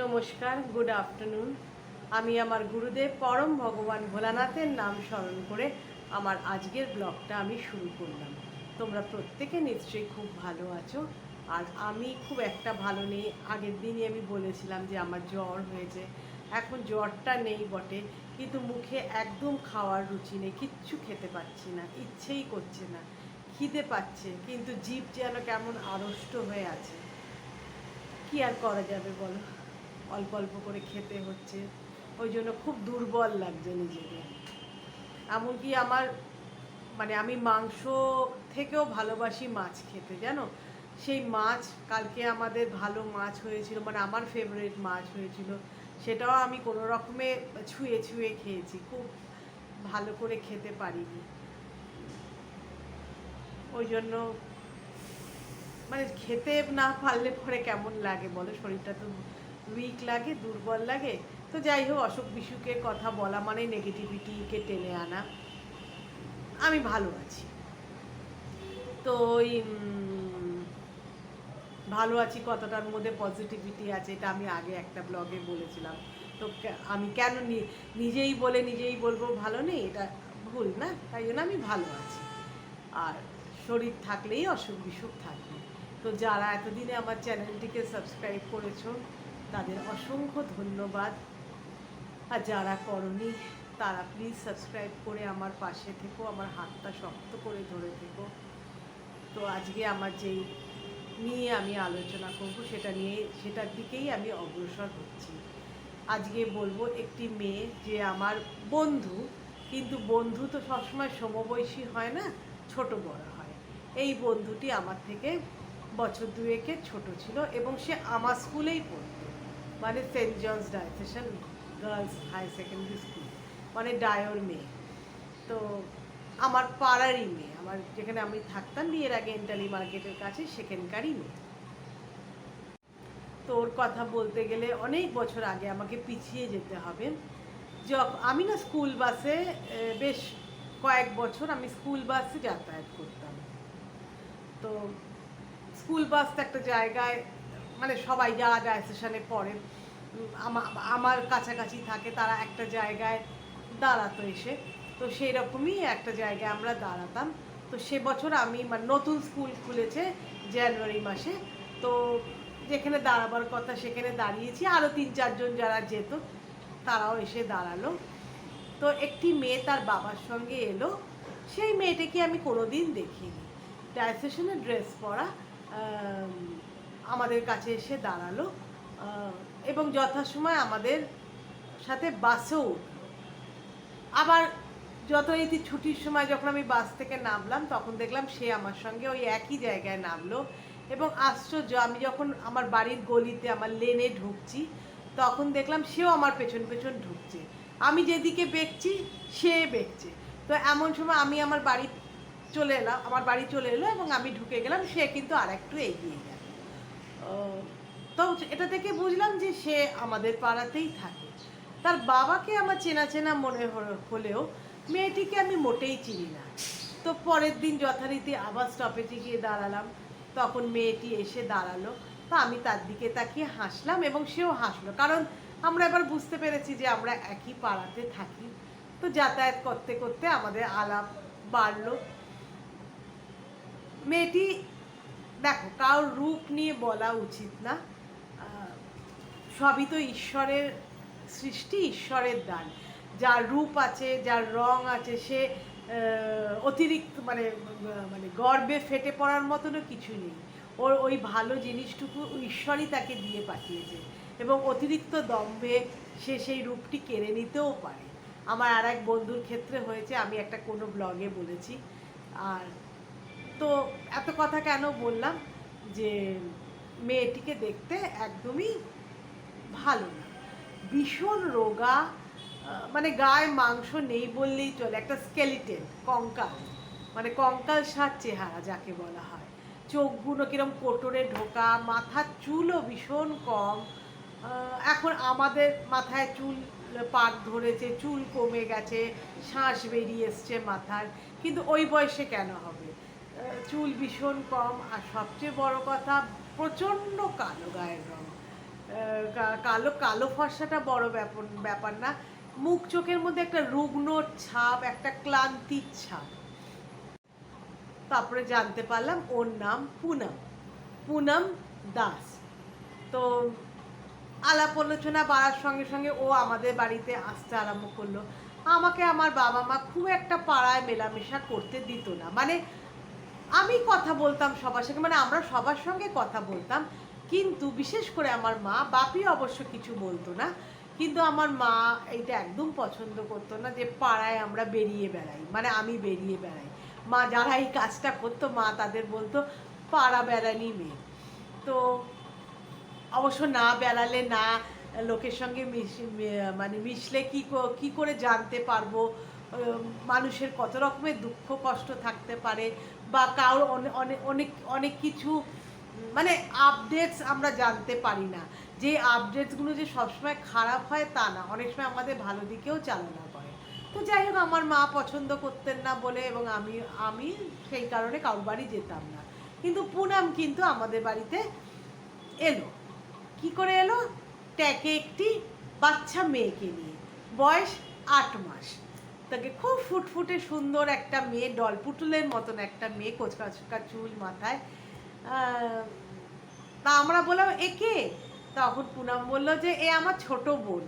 নমস্কার, good afternoon. আমি আমার গুরুদেব পরম ভগবান ভোলানাথের নাম স্মরণ করে আমার আজকের ব্লগটা আমি শুরু করলাম। তোমরা প্রত্যেকে নিশ্চয়ই খুব ভালো আছো। আর আমি খুব একটা ভালো নেই। আগের দিনই আমি বলেছিলাম যে আমার জ্বর হয়েছে। এখন জ্বরটা নেই বটে, কিন্তু মুখে একদম খাওয়ার রুচি নেই, কিচ্ছু খেতে পাচ্ছি না, ইচ্ছেই করছে না। খিদে পাচ্ছে, কিন্তু জিভ যেন কেমন আড়ষ্ট হয়ে আছে। কি আর করা যাবে বলো, অল্প অল্প করে খেতে হচ্ছে। ওই জন্য খুব দুর্বল লাগছে নিজেকে। এমনকি আমার আমি মাংস থেকেও ভালোবাসি মাছ খেতে, জানো। সেই মাছ, কালকে আমাদের ভালো মাছ হয়েছিল, আমার ফেভারিট মাছ হয়েছিল। সেটাও আমি কোনো রকমে ছুঁয়ে ছুঁয়ে খেয়েছি, খুব ভালো করে খেতে পারিনি। ওই জন্য খেতে না পারলে পরে কেমন লাগে বলো, শরীরটা তো উইক লাগে, দুর্বল লাগে। তো যাই হোক, অসুখ বিসুখের কথা বলা মানে নেগেটিভিটিকে টেনে আনা। আমি ভালো আছি। তো ওই ভালো আছি কতটার মধ্যে পজিটিভিটি আছে, এটা আমি আগে একটা ব্লগে বলেছিলাম। তো আমি কেন নিজেই বলে নিজেই বলবো ভালো নেই, এটা ভুল না। তাই জন্য আমি ভালো আছি। আর শরীর থাকলেই অসুখ বিসুখ থাকবে। তো যারা এতদিনে আমার চ্যানেলটিকে সাবস্ক্রাইব করেছো, তাদের অসংখ্য ধন্যবাদ। আর যারা করনি, তারা প্লিজ সাবস্ক্রাইব করে আমার পাশে থেকো, আমার হাতটা শক্ত করে ধরে থেকো। তো আজকে আমার যেই নিয়ে আমি আলোচনা করব, সেটার দিকেই আমি অগ্রসর হচ্ছি। আজকে বলবো একটি মেয়ে যে আমার বন্ধু, কিন্তু বন্ধু তো সবসময় সমবয়সী হয় না, ছোট বড় হয়। এই বন্ধুটি আমার থেকে বছর দুয়েকের ছোট ছিল এবং সে আমার স্কুলেই পড়তো, Saint John's Diocesan Girls High Secondary School, ডায়োর মেয়ে। তো আমার পাড়ারই মেয়ে, আমার যেখানে আমি থাকতাম বিয়ের আগে এন্টালি মার্কেটের কাছে, সেখানকারই মেয়ে। তো ওর কথা বলতে গেলে অনেক বছর আগে আমাকে পিছিয়ে যেতে হবে। আমি না স্কুল বাসে বেশ কয়েক বছর আমি স্কুল বাসে যাতায়াত করতাম। তো স্কুল বাস তো একটা জায়গায়, সবাই যারা ডায়োসেশনে পড়ে আমার কাছাকাছি থাকে, তারা একটা জায়গায় দাঁড়াতো এসে। তো সেই রকমই একটা জায়গায় আমরা দাঁড়াতাম। তো সে বছর আমি নতুন স্কুল খুলেছে জানুয়ারি মাসে। তো যেখানে দাঁড়াবার কথা সেখানে দাঁড়িয়েছি, আরও 3-4 জন যারা যেত তারাও এসে দাঁড়ালো। তো একটি মেয়ে তার বাবার সঙ্গে এলো। সেই মেয়েটাকে আমি কোনোদিন দেখিনি, ডায়োসেশনের ড্রেস পরা, আমাদের কাছে এসে দাঁড়ালো এবং যথাসময় আমাদের সাথে বাসেও উঠল। আবার যথারীতি ছুটির সময় যখন আমি বাস থেকে নামলাম, তখন দেখলাম সে আমার সঙ্গে ওই একই জায়গায় নামলো। এবং আশ্চর্য, আমি যখন আমার বাড়ির গলিতে আমার লেনে ঢুকছি, তখন দেখলাম সেও আমার পেছন পেছন ঢুকছে। আমি যেদিকে বেঁকছি সে বেঁকছে। তো এমন সময় আমি আমার বাড়ি চলে এলো এবং আমি ঢুকে গেলাম, সে কিন্তু আর একটু এগিয়ে গেল। তো এটা থেকে বুঝলাম যে সে আমাদের পাড়াতেই থাকে। তার বাবাকে আমার চেনা চেনা মনে হলেও মেয়েটিকে আমি মোটেই চিনি না। তো পরের দিন যথারীতি আবার স্টপেজে গিয়ে দাঁড়ালাম, তখন মেয়েটি এসে দাঁড়ালো। তো আমি তার দিকে তাকিয়ে হাসলাম এবং সেও হাসলো, কারণ আমরা এবার বুঝতে পেরেছি যে আমরা একই পাড়াতে থাকি। তো যাতায়াত করতে করতে আমাদের আলাপ বাড়লো। মেয়েটি, দেখো, কারোর রূপ নিয়ে বলা উচিত না, সবই তো ঈশ্বরের সৃষ্টি, ঈশ্বরের দান। যার রূপ আছে, যার রং আছে, সে অতিরিক্ত গর্বে ফেটে পড়ার মতনও কিছু নেই। ওর ওই ভালো জিনিসটুকু ঈশ্বরই তাকে দিয়ে পাঠিয়েছে এবং অতিরিক্ত দম্ভে সে সেই রূপটি কেড়ে নিতেও পারে। আমার আর এক বন্ধুর ক্ষেত্রে হয়েছে, আমি একটা কোনো ব্লগে বলেছি। আর তো এত কথা কেন বললাম, যে মেয়েটিকে দেখতে একদমই ভালো না, ভীষণ রোগা, গায়ে মাংস নেই বললেই চলে, একটা স্কেলিটেন, কঙ্কাল, কঙ্কাল সার চেহারা যাকে বলা হয়। চোখগুলো কিরম কোটরে ঢোকা, মাথার চুলও ভীষণ কম। এখন আমাদের মাথায় চুল পাক ধরেছে, চুল কমে গেছে, শ্বাস বেরিয়ে এসছে মাথার, কিন্তু ওই বয়সে কেন হবে? চুল ভীষণ কম, আর সবচেয়ে বড় কথা প্রচণ্ড কালো গায়ের রং। কালো কালো ফর্সাটা বড় ব্যাপার না, মুখ চোখের মধ্যে একটা রুগ্ন ছাপ, একটা ক্লান্তির ছাপ। তারপরে জানতে পারলাম ওর নাম পুনম, পুনম দাস। তো আলাপ আলোচনা বাড়ার সঙ্গে সঙ্গে ও আমাদের বাড়িতে আসতে আরম্ভ করলো। আমাকে আমার বাবা মা খুব একটা পাড়ায় মেলামেশা করতে দিত না, মানে আমি কথা বলতাম সবার সঙ্গে, মানে আমরা সবার সঙ্গে কথা বলতাম, কিন্তু বিশেষ করে আমার মা, বাপি অবশ্য কিছু বলতো না, কিন্তু আমার মা এইটা একদম পছন্দ করতো না যে পাড়ায় আমরা বেরিয়ে বেড়াই, মানে আমি বেরিয়ে বেড়াই। মা যারা এই কাজটা করতো মা তাদের বলতো পাড়া বেড়ানি মেয়ে। তো অবশ্য না বেড়ালে না লোকের সঙ্গে মানে মিশলে কি করে জানতে পারবো মানুষের কত রকমের দুঃখ কষ্ট থাকতে পারে, বা কারোর অনেক অনেক কিছু মানে আপডেটস আমরা জানতে পারি না, যে আপডেটসগুলো যে সবসময় খারাপ হয় তা না, অনেক সময় আমাদের ভালো দিকেও চালনা করে। তো যাই হোক, আমার মা পছন্দ করতেন না বলে, এবং আমি সেই কারণে কারোর বাড়ি যেতাম না। কিন্তু পুনম কিন্তু আমাদের বাড়িতে এলো। কি করে এলো? ট্যাকে একটি বাচ্চা মেয়েকে নিয়ে, বয়স 8 মাস। তাকে খুব ফুটফুটে সুন্দর একটা মেয়ে, ডলপুটুলের মতন একটা মেয়ে, কোচকা চুল মাথায়। তা আমরা বললাম একে, তখন পুনম বললো যে এ আমার ছোট বোন।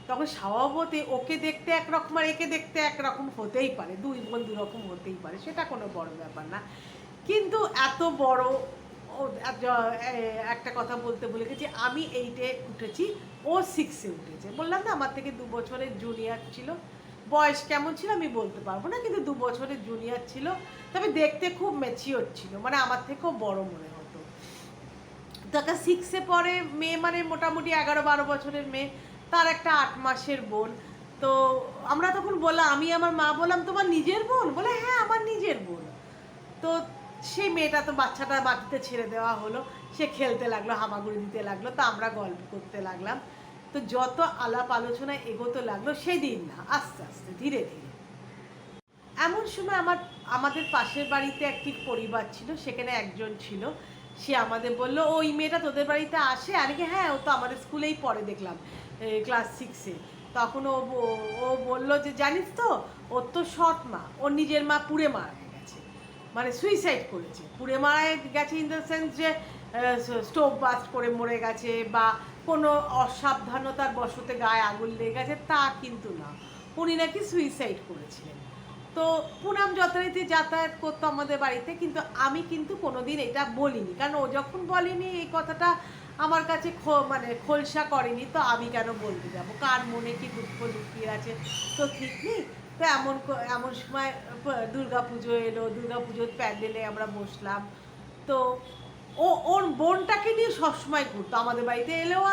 তখন স্বভাবতই ওকে দেখতে একরকম আর একে দেখতে একরকম হতেই পারে, দুই বোন দুরকম হতেই পারে, সেটা কোনো বড় ব্যাপার না। কিন্তু এত বড় একটা কথা বলতে ভুলে গেছি, আমি 8-এ উঠেছি, ও 6-এ উঠেছে। বললাম না আমার থেকে 2 বছরের জুনিয়র ছিল। বয়স কেমন ছিল আমি বলতে পারবো না, কিন্তু 2 বছরের জুনিয়র ছিল, তবে দেখতে খুব ম্যাচিওর ছিল, মানে আমার থেকেও বড় মনে হতো। তাকে 6-এ পড়ে মেয়ে, মানে মোটামুটি 11-12 বছরের মেয়ে, তার একটা 8 মাসের বোন। তো আমরা তখন বললাম, আমি আমার মা বললাম তোমার নিজের বোন? বলে হ্যাঁ আমার নিজের বোন। তো সেই মেয়েটা, তো বাচ্চাটা মাটিতে ছেড়ে দেওয়া হলো, সে খেলতে লাগলো, হামাগুড়ি দিতে লাগলো, তো আমরা গল্প করতে লাগলাম। তো যত আলাপ আলোচনা এগোতে লাগলো, সেদিন না আস্তে আস্তে ধীরে ধীরে, এমন সময় আমাদের পাশের বাড়িতে একটি পরিবার ছিল, সেখানে একজন ছিল, সে আমাদের বলল ওই মেয়েটা তোদের বাড়িতে আসে? আমি কি হ্যাঁ, ও তো আমাদের স্কুলেই পড়ে, দেখলাম ক্লাস 6-এ। তখন ও বললো যে জানিস তো, ওর তো সৎ মা, ওর নিজের মা পুড়ে মারা গেছে, মানে সুইসাইড করেছে। পুড়ে মারা গেছে ইন দ্য সেন্স যে স্টোভ বাস্ট করে মরে গেছে, বা কোনো অসাবধানতার বশতে গায়ে আগুন লেগে গেছে, তা কিন্তু না, উনি নাকি সুইসাইড করেছিলেন। তো পুনম যথারীতি যাতায়াত করতো আমাদের বাড়িতে, কিন্তু আমি কিন্তু কোনোদিন এটা বলিনি, কারণ ও যখন বলেনি এই কথাটা আমার কাছে মানে খোলসা করেনি, তো আমি কেন বলতে যাব, কার মনে কি দুঃখ লুকিয়ে আছে তো ঠিক নেই। তো এমন সময় দুর্গাপুজো এলো, দুর্গাপুজোর প্যান্ডেলে আমরা বসলাম। তো ওর বোনটাকে নিয়ে সবসময় ঘুরতো, আমাদের বাড়িতে এলেও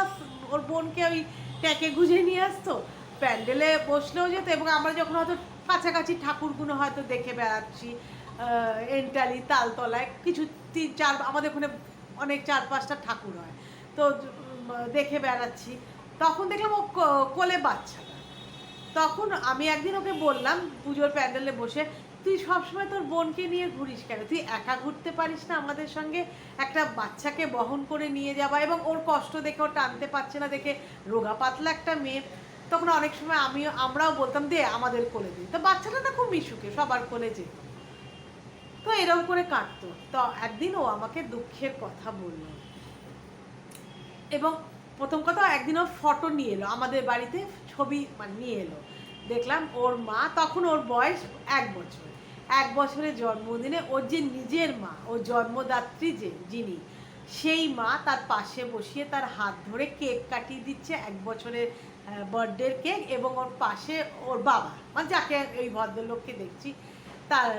ওর বোনকে ওই ট্যাকে গুঁজে নিয়ে আসতো, প্যান্ডেলে বসলেও যেত, এবং আমরা যখন হয়তো কাছাকাছি ঠাকুরগুলো হয়তো দেখে বেড়াচ্ছি, এন্টালি তালতলায় কিছু 3-4, আমাদের ওখানে অনেক 4-5টা ঠাকুর হয়, তো দেখে বেড়াচ্ছি, তখন দেখলাম ও কোলে বাচ্চাটা। তখন আমি একদিন ওকে বললাম পুজোর প্যান্ডেলে বসে, তুই সবসময় তোর বোনকে নিয়ে ঘুরিস কেন? তুই একা ঘুরতে পারিস না আমাদের সঙ্গে? একটা বাচ্চাকে বহন করে নিয়ে যাওয়া, এবং ওর কষ্ট দেখে ও টানতে পারছে না দেখে, রোগা পাতলা একটা মেয়ে। তখন অনেক সময় আমরাও বলতাম দে আমাদের কোলে দিই, তো বাচ্চাটা না খুব মিশুকে, সবার কোলে যেত, তো এরকম করে কাটতো। তো একদিন ও আমাকে দুঃখের কথা বলল, এবং প্রথম কথা একদিন ওর ফটো নিয়ে এলো আমাদের বাড়িতে, ছবি মানে নিয়ে এলো, দেখলাম ওর মা, তখন ওর বয়স 1 বছর, 1 বছরের জন্মদিনে ওর যে নিজের মা, ওর জন্মদাত্রী যিনি, সেই মা তার পাশে বসিয়ে তার হাত ধরে কেক কাটিয়ে দিচ্ছে, 1 বছরের বার্থডের কেক, এবং ওর পাশে ওর বাবা, মানে যাকে এই ভদ্রলোককে দেখছি, তার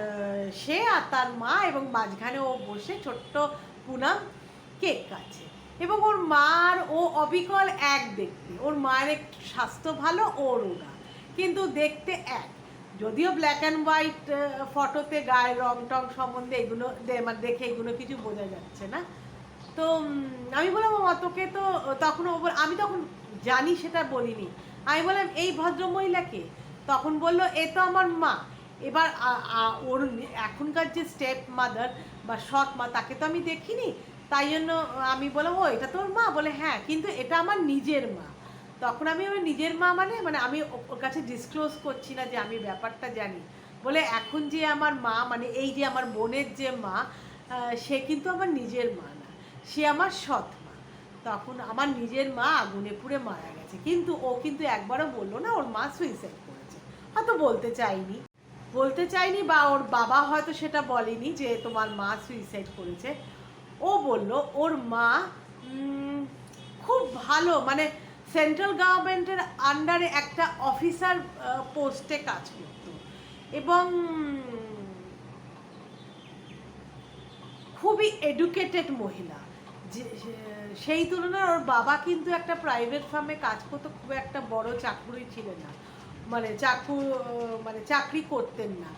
সে আর তার মা, এবং মাঝখানে ও বসে ছোট্ট পুনম কেক কাটছে। এবং ওর মার ও অবিকল এক দেখতে, ওর মায়ের একটু স্বাস্থ্য ভালো, ওর ওরা কিন্তু দেখতে এক, যদিও ব্ল্যাক অ্যান্ড হোয়াইট ফটোতে গায়ের রং টং সম্বন্ধে এগুলো মানে দেখে এগুলো কিছু বোঝা যাচ্ছে না। তো আমি বললাম ও তোকে তো, তখন আমি তখন জানি সেটা বলিনি, আমি বললাম এই ভদ্রমহিলাকে, তখন বললো এ তো আমার মা। এবার ওর এখনকার যে স্টেপ মাদার বা সৎ মা, তাকে তো আমি দেখিনি, তাই জন্য আমি বললাম, ও এটা তোর মা? বলে হ্যাঁ, কিন্তু এটা আমার নিজের মা। তখন আমি ওর নিজের মা মানে মানে আমি ওর কাছে ডিসক্লোজ করছি না যে আমি ব্যাপারটা জানি। বলে এখন যে আমার মা মানে এই যে আমার বোনের যে মা, সে কিন্তু আমার নিজের মা না, সে আমার সৎ মা। তখন আমার নিজের মা আগুনে পুড়ে মারা গেছে, কিন্তু ও কিন্তু একবারও বললো না ওর মা সুইসাইড করেছে। হয়তো বলতে চাইনি বা ওর বাবা হয়তো সেটা বলেনি যে তোমার মা সুইসাইড করেছে। ও বলল ওর মা খুব ভালো মানে সেন্ট্রাল গভর্নমেন্টের আন্ডারে একটা অফিসার পোস্টে কাজ করত এবং খুবই এডুকেটেড মহিলা। সেই তুলনায় ওর বাবা কিন্তু একটা প্রাইভেট ফার্মে কাজ করতো, খুব একটা বড় চাকরি ছিলেন না, মানে চাকরি করতেন না।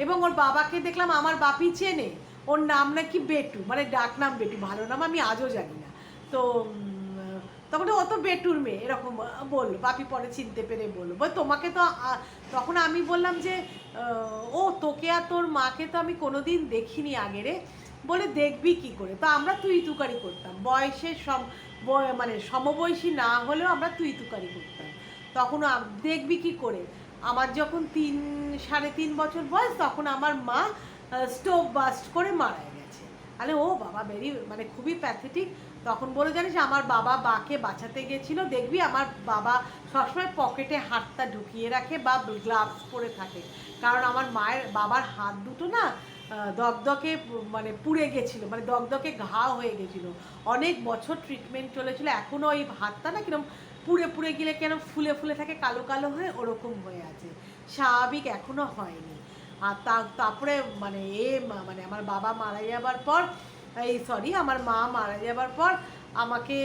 এবং ওর বাবাকে দেখলাম আমার বাপি চেনে, ওর নাম নাকি বেটু, মানে ডাক নাম বেটু, ভালো নাম আমি আজও জানি না। তো তখন ও তো বেটুর মেয়ে এরকম বললো, বাপি পরে চিনতে পেরে বললো তোমাকে তো। তখন আমি বললাম যে ও তোকে আর তোর মাকে তো আমি কোনোদিন দেখিনি আগে রে। বলে দেখবি কি করে, তো আমরা তুই তুকারি করতাম, বয়সে মানে সমবয়সী না হলেও আমরা তুই তুকারি করতাম। তখন দেখবি কি করে, আমার যখন 3-3.5 বছর বয়স তখন আমার মা স্টোভ বাস্ট করে মারা গেছে। আরে ও বাবা মানে খুবই প্যাথেটিক। তখন বলে জানিস আমার বাবা বাকে বাঁচাতে গেছিলো, দেখবি আমার বাবা সবসময় পকেটে হাতটা ঢুকিয়ে রাখে বা গ্লাভস পরে থাকে, কারণ আমার বাবার হাত দুটো না দগদগে মানে পুড়ে গেছিলো, মানে দগদগে ঘা হয়ে গেছিলো, অনেক বছর ট্রিটমেন্ট চলেছিল, এখনও ওই হাতটা না কিরম পুড়ে পুড়ে গেলে কেন ফুলে ফুলে থাকে, কালো কালো হয়ে ওরকম হয়ে আছে, স্বাভাবিক এখনও হয়নি। আর তারপরে মানে মানে আমার বাবা মারা যাবার পর আমার মা মারা যাবার পর আমাকে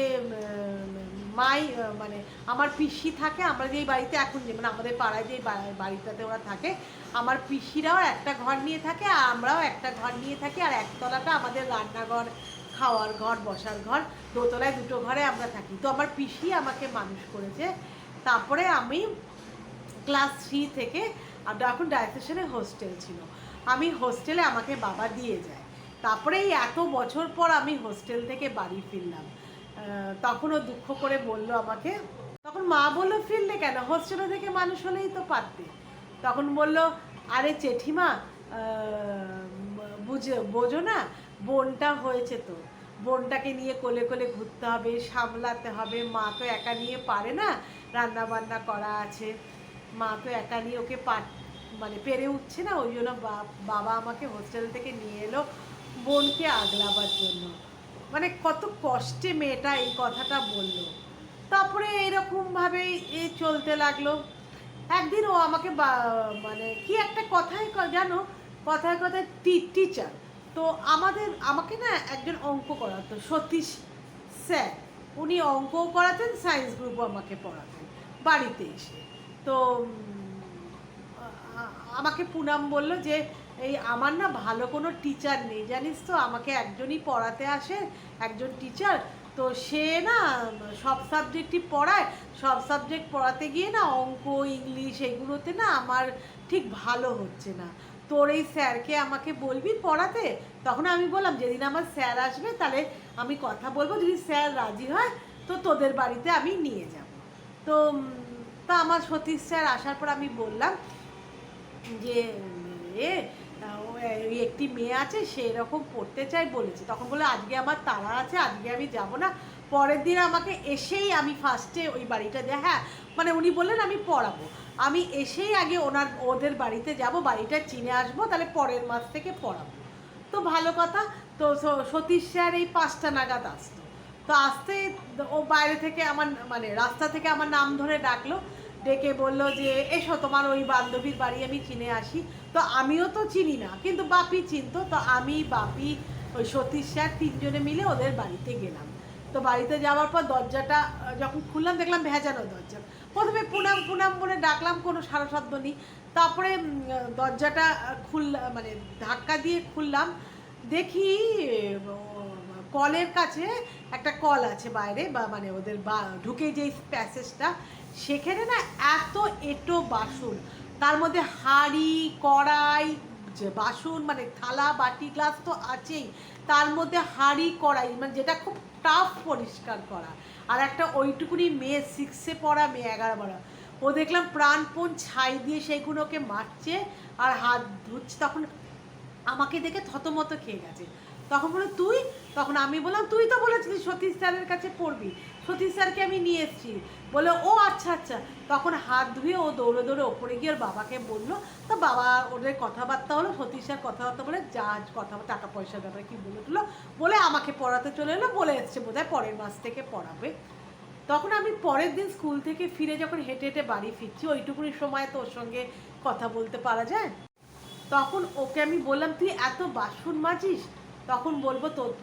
মানে আমার পিসি থাকে, আমরা যেই বাড়িতে এখন যে মানে আমাদের পাড়ায় যেই বাড়িটাতে ওরা থাকে, আমার পিসিরাও একটা ঘর নিয়ে থাকে আর আমরাও একটা ঘর নিয়ে থাকি, আর একতলাটা আমাদের রান্নাঘর, খাওয়ার ঘর, বসার ঘর, দোতলায় দুটো ঘরে আমরা থাকি। তো আমার পিসি আমাকে মানুষ করেছে। তারপরে আমি ক্লাস 3 থেকে এখন ডায়েটেশনে হোস্টেল ছিল, আমি হোস্টেলে আমাকে বাবা দিয়ে যায়। তারপরে এই এত বছর পর আমি হোস্টেল থেকে বাড়ি ফিরলাম, তখন ও দুঃখ করে বলল আমাকে, তখন মা বললো ফিরলে কেন, হোস্টেলে থেকে মানুষ হলেই তো পারতে। তখন বলল আরে জেঠিমা বোঝো না, বোনটা হয়েছে তো, বোনটাকে নিয়ে কোলে কোলে ঘুরতে হবে, সামলাতে হবে, মা তো একা নিয়ে পারে না, রান্না বান্না করা আছে, মা তো একা নিয়ে ওকে মানে পেরে উঠছে না, ওই জন্য বাবা আমাকে হোস্টেল থেকে নিয়ে এলো বোনকে আগলাবার জন্য। মানে কত কষ্টে মেয়েটা এই কথাটা বলল। তারপরে এরকমভাবেই চলতে লাগলো। একদিন ও আমাকে মানে কি একটা কথায় জানো, কথায় কথায় টিচার, তো আমাকে না একজন অঙ্ক করাতো, সতীশ স্যার, উনি অঙ্কও করাতেন, সায়েন্স গ্রুপও আমাকে পড়াতেন বাড়িতে এসে। তো আমাকে পুনাম বলল যে এই আমার না ভালো কোনো টিচার নেই জানিস তো, আমাকে একজনই পড়াতে আসে, একজন টিচার, তো সে না সব সাবজেক্টই পড়ায়, সব সাবজেক্ট পড়াতে গিয়ে না অঙ্ক ইংলিশ এগুলোতে না আমার ঠিক ভালো হচ্ছে না, তোর এই স্যারকে আমাকে বলবি পড়াতে। তখন আমি বললাম যেদিন আমার স্যার আসবে তাহলে আমি কথা বলবো, যদি স্যার রাজি হয় তো তোদের বাড়িতে আমি নিয়ে যাব। তো আমার সতীশ স্যার আসার পর আমি বললাম যে ওই একটি মেয়ে আছে সে এরকম পড়তে চাই বলেছে। তখন বলে আজকে আমার তাড়া আছে, আজকে আমি যাব না। পরের দিন আমাকে এসেই আমি ফার্স্টে ওই বাড়িটা হ্যাঁ মানে উনি বললেন আমি পড়াবো, আমি এসেই আগে ওদের বাড়িতে যাব, বাড়িটা চিনে আসবো, তাহলে পরের মাস থেকে পড়াবো। তো ভালো কথা। তো সতীশ স্যার এই 5টা নাগাদ আসতো, তো আসতে ও বাইরে থেকে আমার মানে রাস্তা থেকে আমার নাম ধরে ডাকলো, ডেকে বললো যে এসো তোমার ওই বান্ধবীর বাড়ি আমি চিনে আসি। তো আমিও তো চিনি না, কিন্তু বাপি চিনতো, তো আমি বাপি ওই সতীশ স্যার 3জনে মিলে ওদের বাড়িতে গেলাম। তো বাড়িতে যাওয়ার পর দরজাটা যখন খুললাম দেখলাম ভেজানো দরজা। প্রথমে পুনাম পুনাম বলে ডাকলাম, কোনো সারা শব্দ নেই। তারপরে দরজাটা মানে ধাক্কা দিয়ে খুললাম, দেখি কলের কাছে একটা কল আছে বাইরে, বা মানে ওদের ঢুকে যেই প্যাসেজটা, সেখানে না এত এঁটো বাসন, তার মধ্যে হাঁড়ি কড়াই বাসন মানে থালা বাটি গ্লাস তো আছেই, তার মধ্যে হাঁড়ি কড়াই, মানে যেটা খুব টাফ পরিষ্কার করা, আর একটা ওইটুকুনি মেয়ে 6-এ পড়া মেয়ে, 11-12, ও দেখলাম প্রাণপণ ছাই দিয়ে সেইগুলোকে মারছে আর হাত ধুচ্ছে। তখন আমাকে দেখে থতমত খেয়ে গেছে। তখন বলে তুই, তখন আমি বললাম তুই তো বলেছিলি সতীশ স্যারের কাছে পড়বি, সতীশ স্যারকে আমি নিয়ে এসেছি। বলে ও আচ্ছা আচ্ছা। তখন হাত ধুয়ে ও দৌড়ে দৌড়ে ওপরে গিয়ে ওর বাবাকে বললো। তো বাবা ওদের কথাবার্তা হলো, সতীশ স্যার কথাবার্তা বলে যা কথা, টাকা পয়সার ব্যাপারে কী বলে বলে আমাকে পড়াতে চলে এলো, বলে এসছে বোধহয় পরের মাস থেকে পড়াবে। তখন আমি পরের দিন স্কুল থেকে ফিরে যখন হেঁটে হেঁটে বাড়ি ফিরছি, ওইটুকুনি সময় তো ওর সঙ্গে কথা বলতে পারা যায়, তখন ওকে আমি বললাম তুই এত বাসন মাজিস? তখন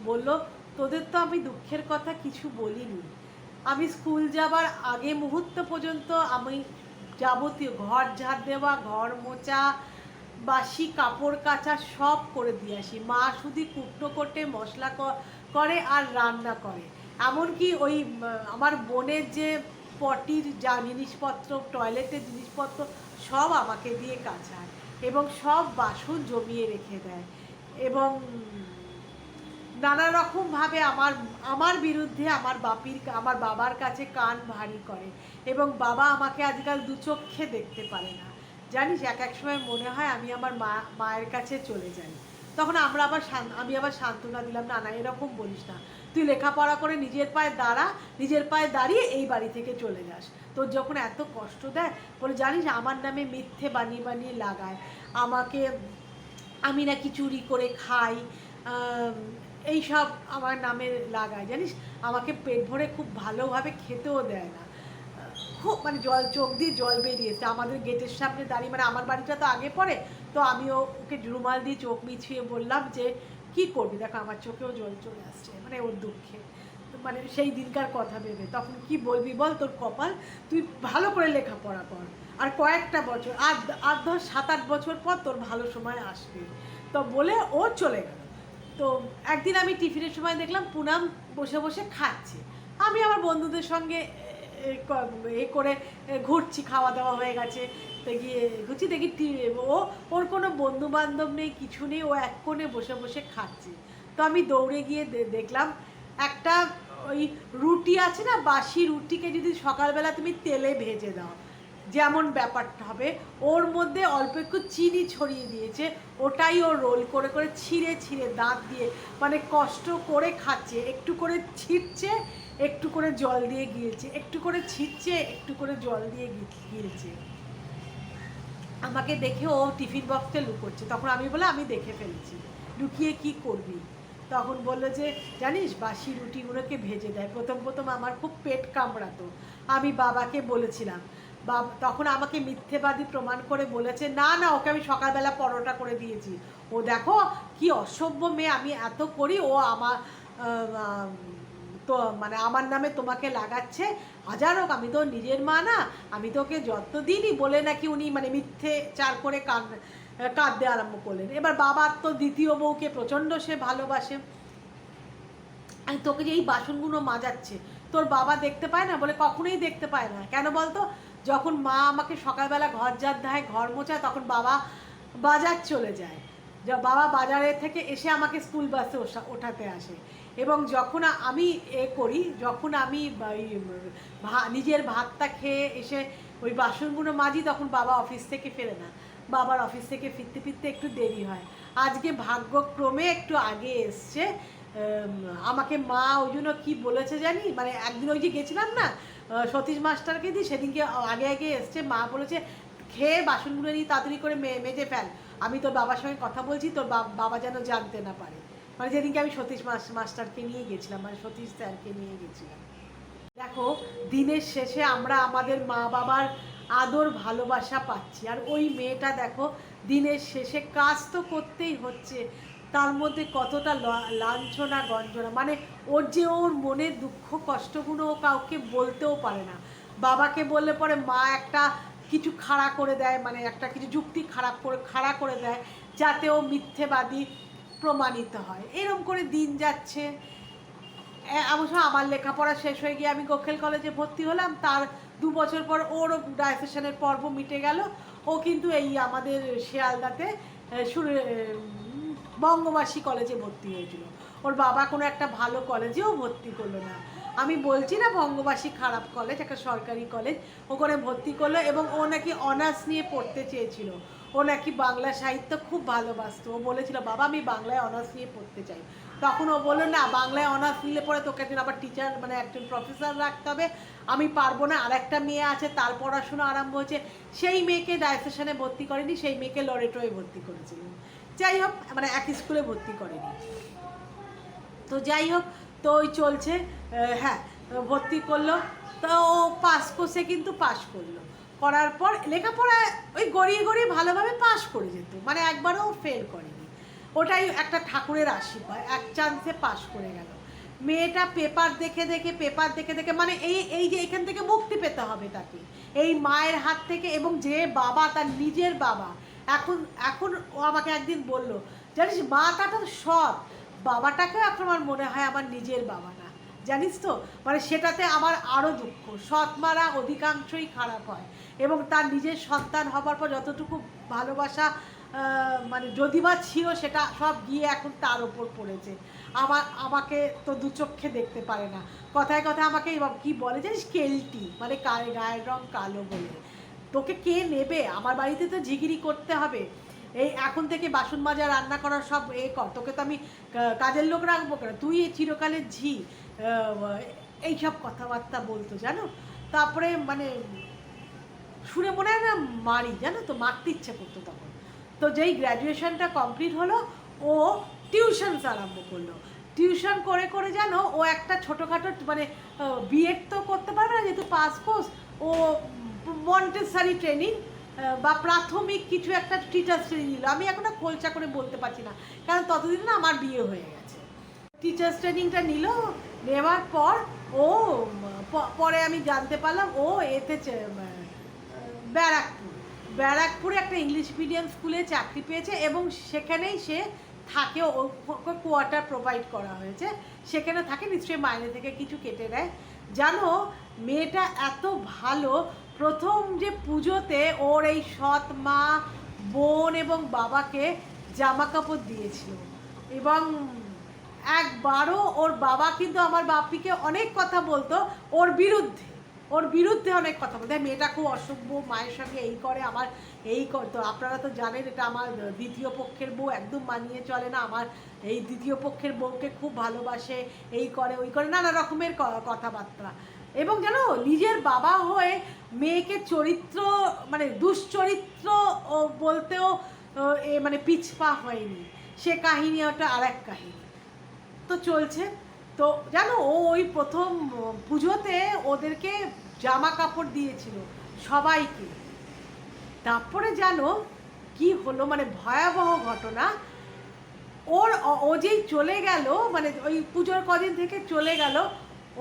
বললো তোদের তো আমি দুঃখের কথা কিছু বলিনি, আমি স্কুল যাবার আগে মুহূর্ত পর্যন্ত আমি যাবতীয় ঘর ঝাড় দেওয়া, ঘর মোছা, বাসি কাপড় কাচা সব করে দিয়ে আসি। মা শুধু কুটনো করতে মশলা করে আর রান্না করে। এমনকি ওই আমার বোনের যে পটির যা জিনিসপত্র, টয়লেটের জিনিসপত্র সব আমাকে দিয়ে কাচায় এবং সব বাসন জমিয়ে রেখে দেয় এবং নানা রকমভাবে আমার বিরুদ্ধে আমার বাবার কাছে কান ভারী করে এবং বাবা আমাকে আজকাল দু চোখে দেখতে পারে না। জানিস, এক এক সময় মনে হয় আমি আমার মায়ের কাছে চলে যাই। তখন আমি আবার সান্ত্বনা দিলাম, না না এরকম বলিস না, তুই লেখাপড়া করে নিজের পায়ে দাঁড়া, নিজের পায়ে দাঁড়িয়ে এই বাড়ি থেকে চলে যাস। তোর যখন এত কষ্ট দেয়, বলে জানিস আমার নামে মিথ্যে বানিয়ে বানিয়ে লাগায়, আমি নাকি চুরি করে খাই, এই সব আমার নামে লাগায়। জানিস, আমাকে পেট ভরে খুব ভালোভাবে খেতেও দেয় না, খুব মানে চোখ দিয়ে জল বেরিয়েছে আমাদের গেটের সামনে দাঁড়িয়ে, মানে আমার বাড়িটা তো আগে পড়ে, তো আমিও ওকে রুমাল দিয়ে চোখ মিছিয়ে বললাম যে কি করবি, দেখো আমার চোখেও জল চলে আসছে, মানে ওর দুঃখে, মানে সেই দিনকার কথা ভেবে। তখন কি বলবি বল, তোর কপাল, তুই ভালো করে লেখাপড়া কর, আর কয়েকটা বছর আর ধর 7-8 বছর পর তোর ভালো সময় আসবে। তো বলে ও চলে গেল। তো একদিন আমি টিফিনের সময় দেখলাম পুনাম বসে বসে খাচ্ছে, আমি আমার বন্ধুদের সঙ্গে করে ঘুরছি, খাওয়া দাওয়া হয়ে গেছে, তো গিয়ে ঘুরছি, দেখি ওর কোনো বন্ধু বান্ধব নেই, কিছু নেই, ও এক কোণে বসে বসে খাচ্ছে। তো আমি দৌড়ে গিয়ে দেখলাম একটা ওই রুটি আছে না, বাসি রুটিকে যদি সকালবেলা তুমি তেলে ভেজে দাও যেমন ব্যাপারটা হবে, ওর মধ্যে অল্প একটু চিনি ছড়িয়ে দিয়েছে, ওটাই ও রোল করে করে ছিঁড়ে ছিঁড়ে দাঁত দিয়ে, মানে কষ্ট করে খাচ্ছে, একটু করে ছিঁড়ছে, একটু করে জল দিয়ে গিলছে, একটু করে ছিঁড়ছে, একটু করে জল দিয়ে গিলছে। আমাকে দেখে ও টিফিন বক্সে লুকোচ্ছে, তখন আমি বলে আমি দেখে ফেলেছি, লুকিয়ে কি করবি? তখন বললো যে জানিস বাসি রুটিগুলোকে ভেজে দেয়, প্রথম প্রথম আমার খুব পেট কামড়াতো, আমি বাবাকে বলেছিলাম, তখন আমাকে মিথ্যেবাদী প্রমাণ করে বলেছে না না ওকে আমি সকালবেলা পরোটা করে দিয়েছি, ও দেখো কি অসভ্য মেয়ে, আমি এত করি, ও আমার তো মানে আমার নামে তোমাকে লাগাচ্ছে, হাজার হোক আমি তো নিজের মা না, আমি তো ওকে যত্ন দিইনি বলে নাকি উনি মানে মিথ্যে চার করে কাঁদতে আরম্ভ করলেন। এবার বাবার তো দ্বিতীয় বউকে প্রচণ্ড সে ভালোবাসে, আমি তোকে যে এই বাসনগুলো মাজাচ্ছে তোর বাবা দেখতে পায় না? বলে কখনোই দেখতে পায় না। কেন বলতো? যখন মা আমাকে সকালবেলা ঘর ঝাড় দেয়, ঘর মোছায়, তখন বাবা বাজার চলে যায়, বাবা বাজারে থেকে এসে আমাকে স্কুল বাসে ওঠাতে আসে, এবং যখন আমি করি, যখন আমি নিজের ভাতটা খেয়ে এসে ওই বাসনগুলো মাজি, তখন বাবা অফিস থেকে ফেরে না, বাবার অফিস থেকে ফিরতে ফিরতে একটু দেরি হয়। আজকে ভাগ্যক্রমে একটু আগে এসছে, আমাকে মা ওই জন্য কী বলেছে জানি, মানে একদিন ওই যে গেছিলাম না সতীশ মাস্টারকে দিই, সেদিনকে আগে আগে এসছে, মা বলেছে খেয়ে বাসনগুলো নিয়ে তাড়াতাড়ি করে মেজে ফেল, আমি তোর বাবার সঙ্গে কথা বলছি, তোর বাবা যেন জানতে না পারে। মানে যেদিনকে আমি সতীশ মাস্টারকে নিয়ে গেছিলাম, মানে সতীশ স্যারকে নিয়ে গেছিলাম। দেখো, দিনের শেষে আমরা আমাদের মা বাবার আদর ভালোবাসা পাচ্ছি, আর ওই মেয়েটা দেখো দিনের শেষে কাজ তো করতেই হচ্ছে, তার মধ্যে কতটা লাঞ্ছনা গঞ্জনা, মানে ওর মনের দুঃখ কষ্টগুলো ও কাউকে বলতেও পারে না। বাবাকে বললে পরে মা একটা কিছু খাড়া করে দেয়, মানে একটা কিছু যুক্তি খাড়া করে দেয়, যাতে ও মিথ্যেবাদী প্রমাণিত হয়। এরকম করে দিন যাচ্ছে। অবশ্য আমার লেখাপড়া শেষ হয়ে গিয়ে আমি গোখেল কলেজে ভর্তি হলাম, তার 2 বছর পর ওরও ডাইসেশনের পর্ব মিটে গেল, ও কিন্তু এই আমাদের শিয়ালদাতে বঙ্গবাসী কলেজে ভর্তি হয়েছিল। ওর বাবা কোনো একটা ভালো কলেজেও ভর্তি করলো না। আমি বলছি না বঙ্গবাসী খারাপ কলেজ, একটা সরকারি কলেজ, ওখানে ভর্তি করলো এবং ও নাকি অনার্স নিয়ে পড়তে চেয়েছিল। ও নাকি বাংলা সাহিত্য খুব ভালোবাসতো। ও বলেছিল বাবা আমি বাংলায় অনার্স নিয়ে পড়তে চাই। তখন ও বললো না, বাংলায় অনার্স নিলে পরে তোকে একজন আবার টিচার মানে একজন প্রফেসর রাখতে হবে, আমি পারবো না। আর একটা মেয়ে আছে, তার পড়াশোনা আরম্ভ হয়েছে, সেই মেয়েকে ডায়াসেশনে ভর্তি করেনি, সেই মেয়েকে লরেটোয় ভর্তি করেছিলেন। যাই হোক, মানে একই স্কুলে ভর্তি করেনি। তো যাই হোক, তো ওই চলছে। হ্যাঁ, ভর্তি করলো, তো ও পাস করছে, কিন্তু পাস করলো, করার পর লেখাপড়া ওই গড়িয়ে গড়িয়ে ভালোভাবে পাস করে যেত, মানে একবারও ফেল করেনি। ওটাই একটা ঠাকুরের আশীর্বাদ, এক চান্সে পাস করে গেল। মেয়েটা পেপার দেখে দেখে মানে এই যে এখান থেকে মুক্তি পেতে হবে তাকে, এই মায়ের হাত থেকে। এবং যে বাবা, তার নিজের বাবা, এখন ও আমাকে একদিন বলল, জানিস মাটা তো সৎ, বাবাটাকেও এখন আমার মনে হয় আমার নিজের বাবা না, জানিস তো। মানে সেটাতে আমার আরও দুঃখ। সৎ মারা অধিকাংশই খারাপ হয়, এবং তার নিজের সন্তান হবার পর যতটুকু ভালোবাসা মানে যদি বা ছিল, সেটা সব গিয়ে এখন তার ওপর পড়েছে। আমাকে তো দু চক্ষে দেখতে পারে না, কথায় কথায় আমাকে কি বলে জানিস, কেলটি, মানে গায়ের রং কালো বলে। তোকে কে নেবে? আমার বাড়িতে তো ঝিগিরি করতে হবে, এই এখন থেকে বাসন মাজা রান্না করার সব কর, তোকে তো আমি কাজের লোক রাখবো কেন, তুই চিরকালের ঝি, এইসব কথাবার্তা বলতো জানো। তারপরে মানে শুনে মনে হয় না মারি, জানো তো, মারতে ইচ্ছে করতো তখন। তো যেই গ্র্যাজুয়েশনটা কমপ্লিট হলো, ও টিউশনস আরম্ভ করলো। টিউশন করে করে জানো, ও একটা ছোটোখাটো মানে বিএড তো করতে পারবে না যেহেতু পাস কোর্স, ও মন্টেসরি ট্রেনিং বা প্রাথমিক কিছু একটা টিচার্স ট্রেনিং নিল। আমি এখন খোলসা করে বলতে পারছি না, কারণ ততদিন না আমার বিয়ে হয়ে গেছে। টিচার্স ট্রেনিংটা নিল, নেওয়ার পর ও পরে আমি জানতে পারলাম ও ব্যারাকপুরে একটা ইংলিশ মিডিয়াম স্কুলে চাকরি পেয়েছে, এবং সেখানেই সে থাকে। ওকে কোয়ার্টার প্রোভাইড করা হয়েছে, সেখানে থাকে, নিশ্চয়ই মাইনে থেকে কিছু কেটে দেয়। জানো মেয়েটা এত ভালো, প্রথম যে পুজোতে ওর এই সৎ মা, বোন এবং বাবাকে জামা কাপড় দিয়েছিল। এবং একবারও ওর বাবা কিন্তু আমার বাপিকে অনেক কথা বলতো ওর বিরুদ্ধে অনেক কথা বলতো, মেয়েটা খুব অসভ্য, মায়ের সঙ্গে এই করে, আমার এই করতো। আপনারা তো জানেন এটা আমার দ্বিতীয় পক্ষের বউ, একদম মানিয়ে চলে না, আমার এই দ্বিতীয় পক্ষের বউকে খুব ভালোবাসে, এই করে ওই করে, নানা রকমের কথাবার্তা। এবং জানো নিজের বাবা হয়ে মেয়েকে চরিত্র মানে দুশ্চরিত্র ও বলতেও মানে পিছপা হয়নি। সে কাহিনী ওটা আর এক কাহিনী। তো চলছে। তো জানো ও ওই প্রথম পুজোতে ওদেরকে জামা কাপড় দিয়েছিল সবাইকে। তারপরে জানো কি হলো, মানে ভয়াবহ ঘটনা। ও যেই চলে গেল, মানে ওই পুজোর কদিন থেকে চলে গেল,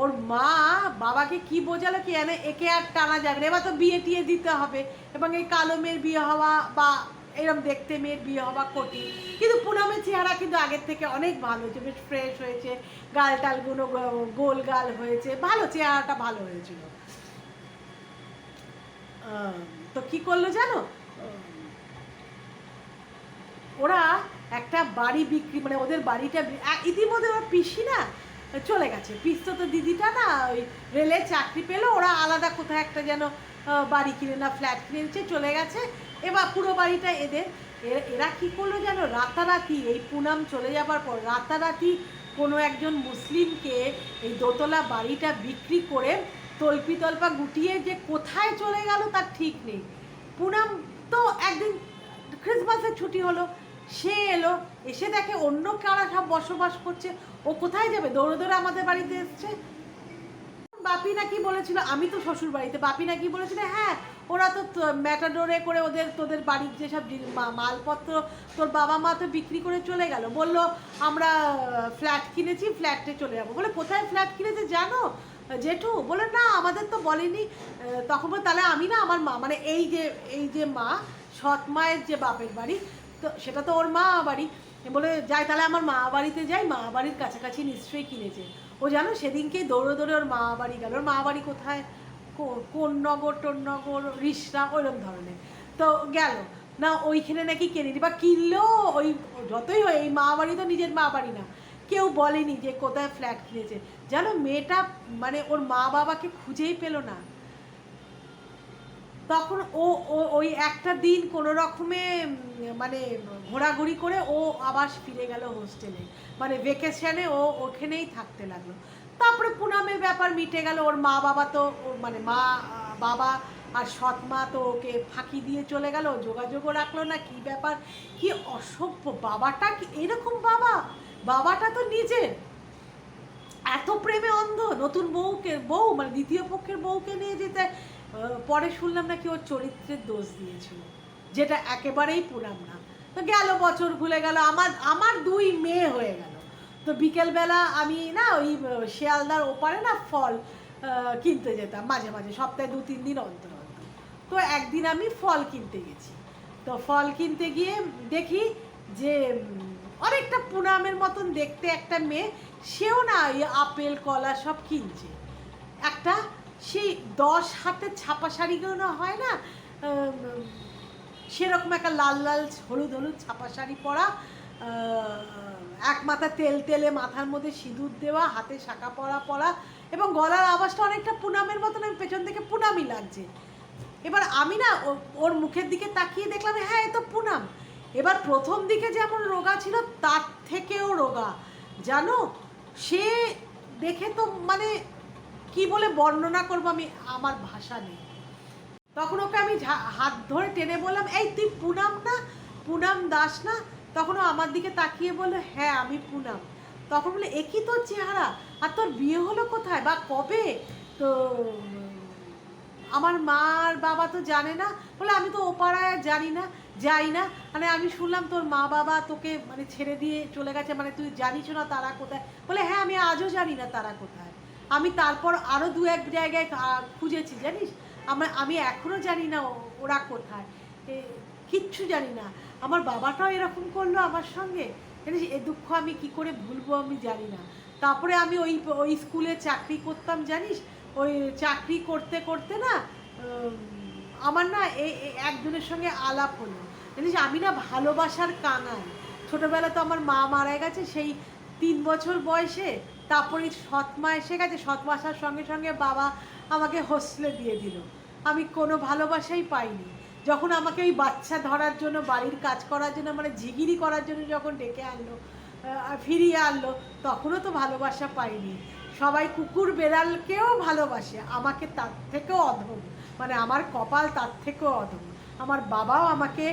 ওর মা বাবাকে কি বোঝালো কি জানে, একে আর টানা যাবে না, এবার তো বিয়ে টিয়ে দিতে হবে। এবং এই কালো মেয়ের বিয়ে হওয়া বা এরকম দেখতে মেয়ের বিয়ে হওয়া কঠিন। কিন্তু পুনমের চেহারা কিন্তু আগের থেকে অনেক ভালো হয়েছে, বেশ ফ্রেশ হয়েছে, গাল টালগুলো গোল গাল হয়েছে, ভালো, চেহারাটা ভালো হয়েছিল। তো কি করলো জানো, ওরা একটা বাড়ি বিক্রি, মানে ওদের বাড়িটা ইতিমধ্যে ওরা পিসি না চলে গেছে, পিসতো তো দিদিটা না ওই রেলে চাকরি পেলো, ওরা আলাদা কোথায় একটা যেন বাড়ি কিনে না ফ্ল্যাট কিনেছে, চলে গেছে। এবার পুরো বাড়িটা এদের। এরা কি করলো জানো, রাতারাতি এই পুনম চলে যাবার পর রাতারাতি কোনো একজন মুসলিমকে এই দোতলা বাড়িটা বিক্রি করে তল্পা গুটিয়ে যে কোথায় চলে গেল তার ঠিক নেই। পুনম তো একদিন ক্রিসমাসের ছুটি হলো, সে এলো, এসে দেখে অন্য কারা সব বসবাস করছে, ও কোথায় যাবে, দৌড়ে দৌড়ে আমাদের বাড়িতে এসছে। বাপি নাকি বলেছিল, আমি তো শ্বশুর বাড়িতে, বাপি নাকি বলেছিল হ্যাঁ ওরা তো ম্যাটাডোরে করে তোদের বাড়ির যেসব মালপত্র তোর বাবা মা তো বিক্রি করে চলে গেল, বললো আমরা ফ্ল্যাট কিনেছি, ফ্ল্যাটে চলে যাবো। বলে কোথায় ফ্ল্যাট কিনেছে জানো জেঠু? বলে না আমাদের তো বলেনি। তখন বলে তাহলে আমি না আমার মা, মানে এই যে মা, সৎ মায়ের যে বাপের বাড়ি, তো সেটা তো ওর মা বাড়ি, বলে যাই তাহলে আমার মা বাড়িতে যাই, মা বাড়ির কাছাকাছি নিশ্চয়ই কিনেছে। ও জানো সেদিনকেই দৌড়ে দৌড়ে ওর মা বাড়ি গেল। ওর মা বাড়ি কোথায়, কোন নগর টোননগর রিসরা ওইরকম ধরনের। তো গেল না ওইখানে নাকি কেনেনি, বা কিনলেও ওই যতই হয় এই মা বাড়ি তো নিজের মা বাড়ি না, কেউ বলেনি যে কোথায় ফ্ল্যাট কিনেছে। জানো মেয়েটা মানে ওর মা বাবাকে খুঁজেই পেল না। তখন ও ওই একটা দিন কোনো রকমে মানে ঘোরাঘুরি করে ও আবার ফিরে গেল হোস্টেলে, মানে ভেকেশনে ও ওখানেই থাকতে লাগলো। তারপরে পুনামের ব্যাপার মিটে গেল। ওর মা বাবা তো মানে বাবা আর সৎ মা তো ওকে ফাঁকি দিয়ে চলে গেল, যোগাযোগও রাখলো না। কি ব্যাপার, কি অসভ্য বাবাটা, কি এরকম বাবাটা তো নিজের এত প্রেমে অন্ধ, নতুন বউ মানে দ্বিতীয় পক্ষের বউকে নিয়ে যেতে। পরে শুনলাম নাকি ওর চরিত্রের দোষ দিয়েছিল, যেটা একেবারেই পুরাম না। তো গেল বছর ভুলে গেল, আমার 2 মেয়ে হয়ে গেল। তো বিকেলবেলা আমি না ওই শিয়ালদার ওপারে না ফল কিনতে যেতাম মাঝে মাঝে, সপ্তাহে 2-3 দিন অন্তর অন্তর। তো একদিন আমি ফল কিনতে গেছি। তো ফল কিনতে গিয়ে দেখি যে অনেকটা পুনামের মতন দেখতে একটা মেয়ে, সেও না ওই আপেল কলা সব কিনছে। একটা সেই 10 হাতের ছাপা শাড়িগুলো হয় না, সেরকম একটা লাল লাল হলুদ হলুদ ছাপা শাড়ি পরা, এক মাথা তেলে মাথার মধ্যে সিঁদুর দেওয়া, হাতে শাঁখা পরা এবং গলার আওয়াজটা অনেকটা পুনামের মতন, আমি পেছন থেকে পুনামই লাগছে। এবার আমি না ওর মুখের দিকে তাকিয়ে দেখলাম হ্যাঁ এ তো পুনাম। এবার প্রথম দিকে যেমন রোগা ছিল তার থেকেও রোগা, জানো। সে দেখে তো মানে কি বলে বর্ণনা করবো আমি, আমার ভাষা নেই। তখন ওকে আমি হাত ধরে টেনে বললাম, এই তুই পুনাম না, পুনাম দাস না? তখন ও আমার দিকে তাকিয়ে বললো হ্যাঁ আমি পুনাম। তখন বলে একই তোর চেহারা, আর তোর বিয়ে হলো কোথায় বা কবে? তো আমার মা আর বাবা তো জানে না। বলে আমি তো ও পাড়ায় জানি না, যাই না, মানে আমি শুনলাম তোর মা বাবা তোকে মানে ছেড়ে দিয়ে চলে গেছে, মানে তুই জানিস না তারা কোথায়? বলে হ্যাঁ আমি আজও জানি না তারা কোথায়। আমি তারপর আরও 2-1 জায়গায় খুঁজেছি জানিস, আমি এখনও জানি না ওরা কোথায়, কিচ্ছু জানি না। আমার বাবাটাও এরকম করলো আমার সঙ্গে, জানিস এ দুঃখ আমি কি করে ভুলবো আমি জানি না। তারপরে আমি ওই স্কুলে চাকরি করতাম জানিস, ওই চাকরি করতে করতে না আমার না একজনের সঙ্গে আলাপ হলো জানিস। আমি না ভালোবাসার কাঙাল। ছোটোবেলা তো আমার মা মারা গেছে সেই 3 বছর বয়সে, তারপরে সৎ মা এসে গেছে, সৎ মা আসার সঙ্গে সঙ্গে বাবা আমাকে হোস্টেলে দিয়ে দিল। আমি কোনো ভালোবাসাই পাইনি। যখন আমাকে ওই বাচ্চা ধরার জন্য, বাড়ির কাজ করার জন্য, মানে ঝিগিরি করার জন্য যখন ডেকে আনলো, ফিরিয়ে আনলো, তখনও তো ভালোবাসা পাইনি। সবাই কুকুর বেড়ালকেও ভালোবাসে, আমাকে তার থেকেও অধম, মানে আমার কপাল তার থেকেও অধম। আমার বাবাও আমাকে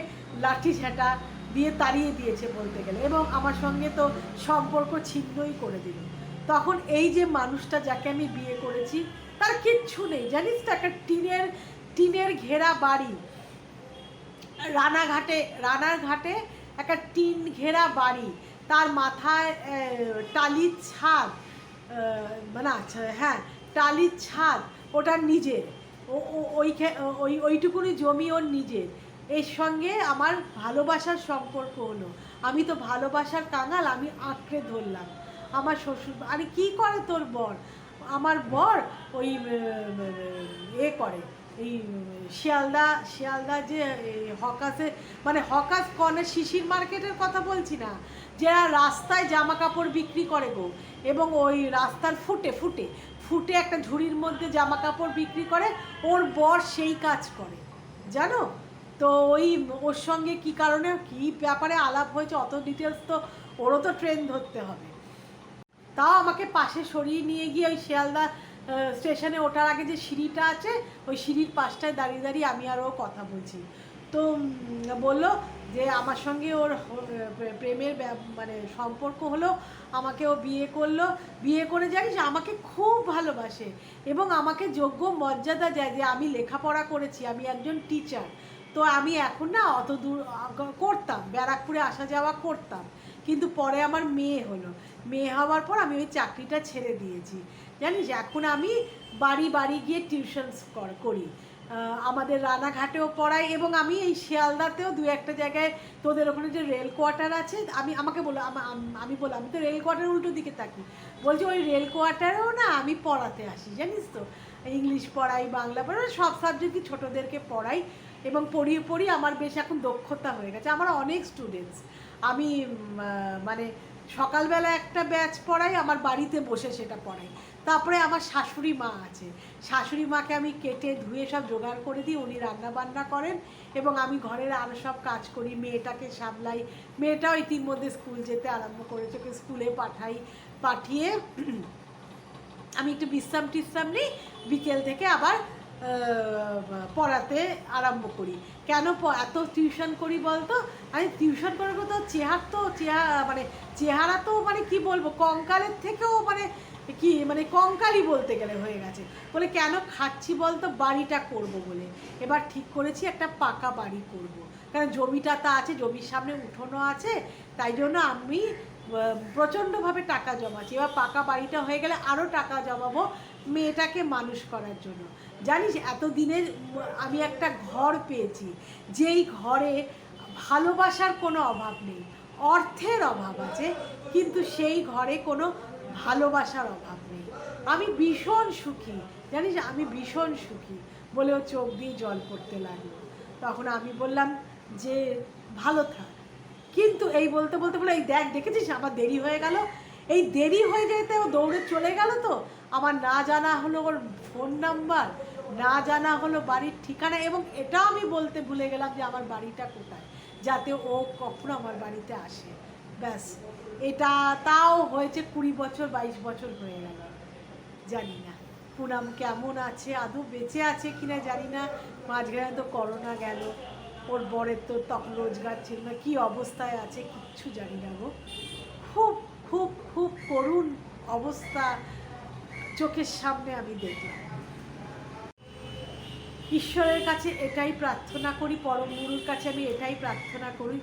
লাঠি ঝাঁটা দিয়ে তাড়িয়ে দিয়েছে বলতে গেলে, এবং আমার সঙ্গে তো সম্পর্ক ছিন্নই করে দিল। তখন এই যে মানুষটা যাকে আমি বিয়ে করেছি তার কিচ্ছু নেই জানিস তো, একটা টিনের ঘেরা বাড়ি, রানাঘাটে একটা টিন ঘেরা বাড়ি, তার মাথায় টালির ছাদ, মানে আচ্ছা হ্যাঁ টালির ছাদ, ওটা নিজের, ওইটুকুনি জমি ওর নিজের। এর সঙ্গে আমার ভালোবাসার সম্পর্ক হলো। আমি তো ভালোবাসার কাঙাল, আমি আঁকড়ে ধরলাম। আমার শ্বশুর, আরে কী করে তোর বর? আমার বর ওই করে, এই শিয়ালদা যে হকাসে, মানে হকাস কর্নার শিশির মার্কেটের কথা বলছি না, যারা রাস্তায় জামা কাপড় বিক্রি করে গো, এবং ওই রাস্তার ফুটে একটা ঝুড়ির মধ্যে জামা কাপড় বিক্রি করে, ওর বর সেই কাজ করে জানো তো। ওর সঙ্গে কি কারণে কি ব্যাপারে আলাপ হয়েছে অত ডিটেলস তো ওরও তো ট্রেন ধরতে হবে। তাও আমাকে পাশে সরিয়ে নিয়ে গিয়ে ওই শিয়ালদা স্টেশনে ওঠার আগে যে সিঁড়িটা আছে, ওই সিঁড়ির পাশটায় দাঁড়িয়ে দাঁড়িয়ে আমি আর ও কথা বলছি। তো বললো যে আমার সঙ্গে ওর প্রেমের মানে সম্পর্ক হলো, আমাকে ও বিয়ে করলো, বিয়ে করে জানিস আমাকে খুব ভালোবাসে এবং আমাকে যোগ্য মর্যাদা দেয় যে আমি লেখাপড়া করেছি, আমি একজন টিচার। তো আমি এখন না অত দূর করতাম, ব্যারাকপুরে আসা যাওয়া করতাম, কিন্তু পরে আমার মেয়ে হলো, মেয়ে হওয়ার পর আমি ওই চাকরিটা ছেড়ে দিয়েছি জানিস। এখন আমি বাড়ি গিয়ে টিউশনস করি, আমাদের রানাঘাটেও পড়াই, এবং আমি এই শিয়ালদাতেও 2-1 জায়গায়, তোদের ওখানে যে রেল কোয়ার্টার আছে, আমাকে বলো, আমি বললাম আমি তো রেল কোয়ার্টার উল্টো দিকে থাকি, বলছি ওই রেল কোয়ার্টারেও না আমি পড়াতে আসি জানিস তো। ইংলিশ পড়াই, বাংলা পড়াই, সব সাবজেক্টই ছোটোদেরকে পড়াই, এবং পড়িয়ে আমার বেশ এখন দক্ষতা হয়ে গেছে। আমার অনেক স্টুডেন্টস, আমি মানে সকালবেলা একটা ব্যাচ পড়াই, আমার বাড়িতে বসে সেটা পড়াই। তারপরে আমার শাশুড়ি মা আছে, শাশুড়ি মাকে আমি কেটে ধুয়ে সব জোগাড় করে দিই, উনি রান্না বান্না করেন এবং আমি ঘরের আরও সব কাজ করি, মেয়েটাকে সামলাই। মেয়েটাও ইতিমধ্যে স্কুল যেতে আরম্ভ করেছে, ওকে স্কুলে পাঠিয়ে আমি একটু বিশ্রাম টিশ্রাম নিই, বিকেল থেকে আবার পড়াতে আরম্ভ করি। কেন এত টিউশন করি বলতো? আমি টিউশন করবো তো চেহারা তো মানে কি বলবো, কঙ্কালের থেকেও মানে কি মানে কঙ্কালই বলতে গেলে হয়ে গেছে। বলে কেন খাচ্ছি বলতো? বাড়িটা করব বলে। এবার ঠিক করেছি একটা পাকা বাড়ি করব, কারণ জমিটা তা আছে, জমির সামনে উঠোনও আছে, তাই জন্য আমি প্রচণ্ডভাবে টাকা জমাচ্ছি। এবার পাকা বাড়িটা হয়ে গেলে আরও টাকা জমাবো মেয়েটাকে মানুষ করার জন্য। জানিস এতদিনের আমি একটা ঘর পেয়েছি, যেই ঘরে ভালোবাসার কোনো অভাব নেই, অর্থের অভাব আছে, কিন্তু সেই ঘরে কোনো ভালোবাসার অভাব নেই। আমি ভীষণ সুখী, জানিস আমি ভীষণ সুখী। বলেও চোখ দিয়ে জল পড়তে লাগলো। তখন আমি বললাম যে ভালো থাক। কিন্তু এই বলতে বলতে বলে এই দেখ দেখেছিস আমার দেরি হয়ে গেল। এই দেরি হয়ে যেতে ও দৌড়ে চলে গেল, তো আমার না জানা হলো ওর ফোন নাম্বার, না জানা হলো বাড়ির ঠিকানা, এবং এটাও আমি বলতে ভুলে গেলাম যে আমার বাড়িটা কোথায়, যাতে ও কখনো আমার বাড়িতে আসে। ব্যাস, এটা তাও হয়েছে 20 বছর 22 বছর হয়ে গেল। জানি না পুনাম কেমন আছে, আদৌ বেঁচে আছে কিনা জানি না। মাঝখানে তো করোনা গেল, ওর বরের তো তখন রোজগার ছিল না, কী অবস্থায় আছে কিচ্ছু জানি না গো। খুব খুব খুব করুণ অবস্থা চোখের সামনে আমি দেখলাম। ঈশ্বরের কাছে এটাই প্রার্থনা করি, পরম গুরুর কাছে আমি এটাই প্রার্থনা করি,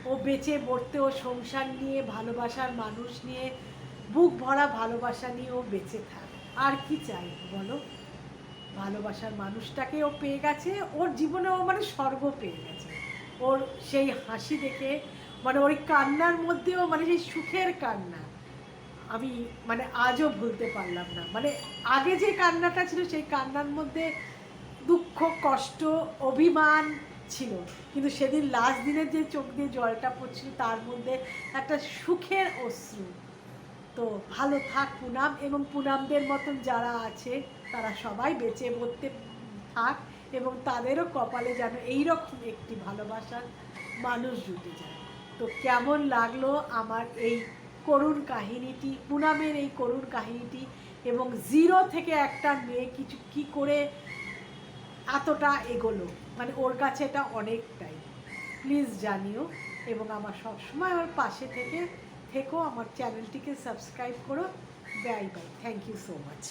ও বেঁচে বর্তে, ও সংসার নিয়ে, ভালোবাসার মানুষ নিয়ে, বুক ভরা ভালোবাসা নিয়ে ও বেঁচে থাক। আর কি চাই বলো? ভালোবাসার মানুষটাকে ও পেয়ে গেছে, ওর জীবনে ও মানে স্বর্গ পেয়ে গেছে। ওর সেই হাসি দেখে, মানে ওই কান্নার মধ্যেও মানে সেই সুখের কান্না আমি মানে আজও ভুলতে পারলাম না। মানে আগে যে কান্নাটা ছিল সেই কান্নার মধ্যে দুঃখ, কষ্ট, অভিমান ছিল, কিন্তু সেদিন লাস্ট দিনের যে চোখ দিয়ে জলটা পড়ছিল তার মধ্যে একটা সুখের অশ্রু। তো ভালো থাক পুনাম, এবং পুনামদের মতন যারা আছে তারা সবাই বেঁচে বলতে থাক, এবং তাদেরও কপালে যেন এইরকম একটি ভালোবাসার মানুষ জুটে যায়। তো কেমন লাগলো আমার এই করুণ কাহিনীটি, পুনামের এই করুণ কাহিনীটি, এবং জিরো থেকে একটা মেয়ে কিছু কী করে এতটা এগোলো, মানে ওর কাছে এটা অনেকটাই। প্লিজ জানিও, এবং আমার সবসময় আমার পাশে থেকো, আমার চ্যানেলটিকে সাবস্ক্রাইব করো। Bye bye, thank you so much.